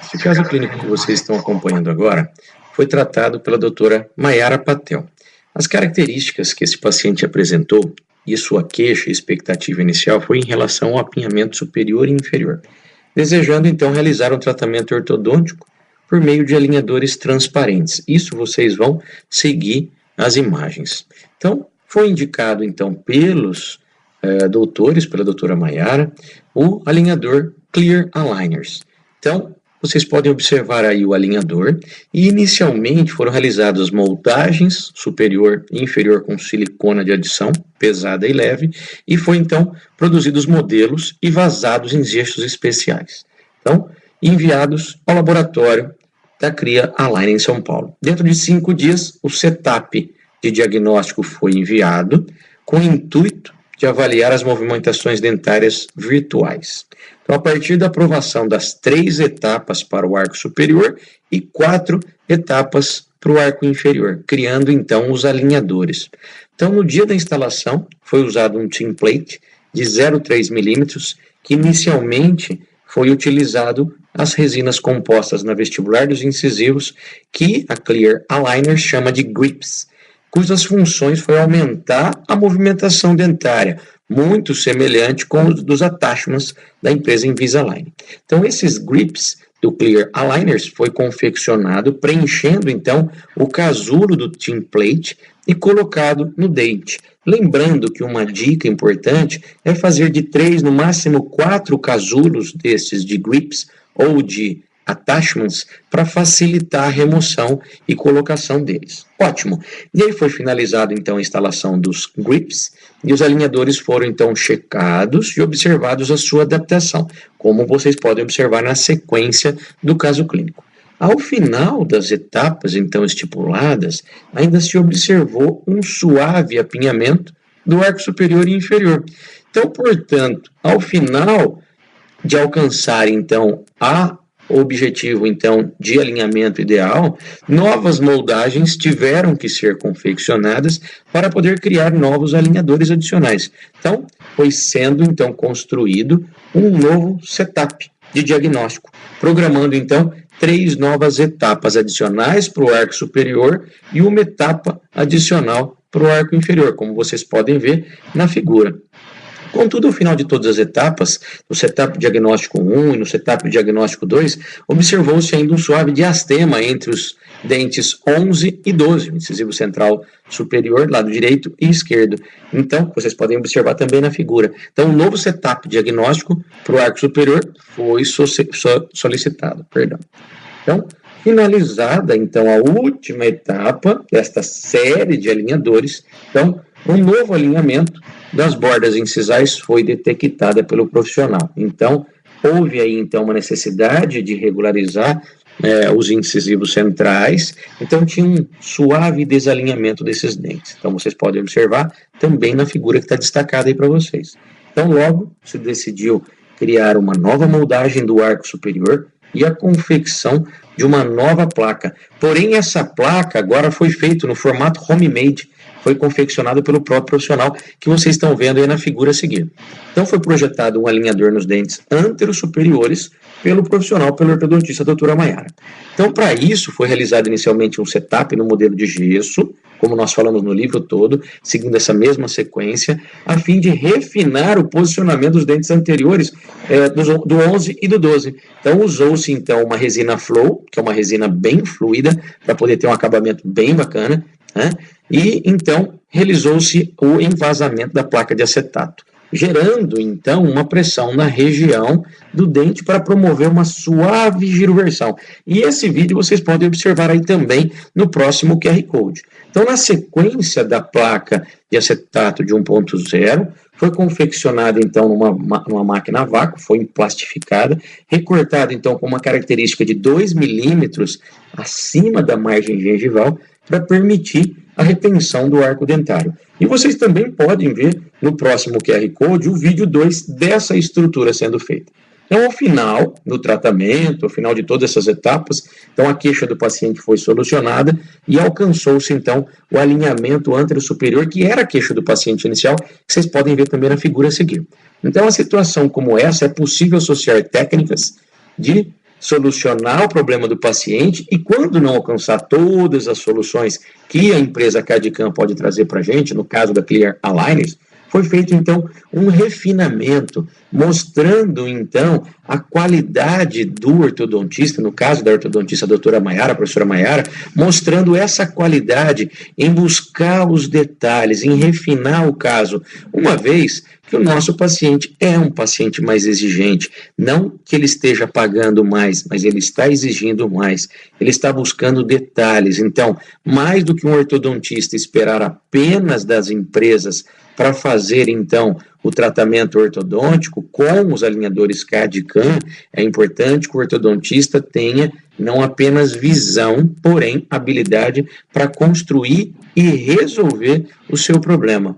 Este caso clínico que vocês estão acompanhando agora foi tratado pela doutora Mayara Patel. As características que esse paciente apresentou e sua queixa e expectativa inicial foi em relação ao apinhamento superior e inferior, desejando então realizar um tratamento ortodôntico por meio de alinhadores transparentes. Isso vocês vão seguir as imagens. Então, foi indicado então pelos doutores, pela doutora Mayara, o alinhador Clear Aligners. Então, vocês podem observar aí o alinhador e inicialmente foram realizadas moldagens superior e inferior com silicona de adição, pesada e leve, e foi então produzidos modelos e vazados em gestos especiais. Então, enviados ao laboratório da Clear Aligner em São Paulo. Dentro de 5 dias, o setup de diagnóstico foi enviado com o intuito de avaliar as movimentações dentárias virtuais. Então, a partir da aprovação das 3 etapas para o arco superior e 4 etapas para o arco inferior, criando então os alinhadores. Então, no dia da instalação, foi usado um template de 0,3 milímetros, que inicialmente foi utilizado as resinas compostas na vestibular dos incisivos, que a Clear Aligner chama de grips, cujas funções foi aumentar a movimentação dentária, muito semelhante com os dos attachments da empresa Invisalign. Então, esses grips do Clear Aligners foi confeccionado, preenchendo então o casulo do template e colocado no dente. Lembrando que uma dica importante é fazer de 3, no máximo 4 casulos desses de grips ou de attachments para facilitar a remoção e colocação deles. Ótimo! E aí foi finalizado então a instalação dos grips e os alinhadores foram então checados e observados a sua adaptação, como vocês podem observar na sequência do caso clínico. Ao final das etapas então estipuladas, ainda se observou um suave apinhamento do arco superior e inferior. Então, portanto, ao final de alcançar então o objetivo, então, de alinhamento ideal, novas moldagens tiveram que ser confeccionadas para poder criar novos alinhadores adicionais. Então, foi sendo, então, construído um novo setup de diagnóstico, programando, então, 3 novas etapas adicionais para o arco superior e uma etapa adicional para o arco inferior, como vocês podem ver na figura. Contudo, ao final de todas as etapas, no setup diagnóstico 1 e no setup diagnóstico 2, observou-se ainda um suave diastema entre os dentes 11 e 12, o incisivo central superior, lado direito e esquerdo. Então, vocês podem observar também na figura. Então, um novo setup diagnóstico para o arco superior foi solicitado. Então, finalizada, então, a última etapa desta série de alinhadores, então, um novo alinhamento das bordas incisais foi detectada pelo profissional. Então, houve aí então uma necessidade de regularizar os incisivos centrais, então tinha um suave desalinhamento desses dentes. Então, vocês podem observar também na figura que está destacada aí para vocês. Então, logo se decidiu criar uma nova moldagem do arco superior e a confecção de uma nova placa. Porém, essa placa agora foi feita no formato homemade, foi confeccionado pelo próprio profissional, que vocês estão vendo aí na figura a seguir. Então, foi projetado um alinhador nos dentes antero-superiores pelo profissional, pelo ortodontista doutora Mayara. Então, para isso, foi realizado inicialmente um setup no modelo de gesso, como nós falamos no livro todo, seguindo essa mesma sequência, a fim de refinar o posicionamento dos dentes anteriores do 11 e do 12. Então, usou-se então uma resina Flow, que é uma resina bem fluida, para poder ter um acabamento bem bacana, né? E então realizou-se o envasamento da placa de acetato, gerando então uma pressão na região do dente para promover uma suave giroversão. E esse vídeo vocês podem observar aí também no próximo QR Code. Então, na sequência da placa de acetato de 1.0, foi confeccionada então numa máquina a vácuo, foi plastificada, recortada então com uma característica de 2 milímetros acima da margem gengival para permitir a retenção do arco dentário. E vocês também podem ver no próximo QR Code o vídeo 2 dessa estrutura sendo feita. Então, ao final do tratamento, ao final de todas essas etapas, então a queixa do paciente foi solucionada e alcançou-se então o alinhamento antero-superior, que era a queixa do paciente inicial, que vocês podem ver também na figura a seguir. Então, a situação como essa é possível associar técnicas de solucionar o problema do paciente e, quando não alcançar todas as soluções que a empresa CAD/CAM pode trazer para a gente, no caso da Clear Aligners, foi feito, então, um refinamento, mostrando, então, a qualidade do ortodontista, no caso da ortodontista a doutora Maiara, a professora Maiara, mostrando essa qualidade em buscar os detalhes, em refinar o caso, uma vez que o nosso paciente é um paciente mais exigente, não que ele esteja pagando mais, mas ele está exigindo mais, ele está buscando detalhes. Então, mais do que um ortodontista esperar apenas das empresas para fazer, então, o tratamento ortodôntico com os alinhadores CAD/CAM, é importante que o ortodontista tenha não apenas visão, porém habilidade para construir e resolver o seu problema.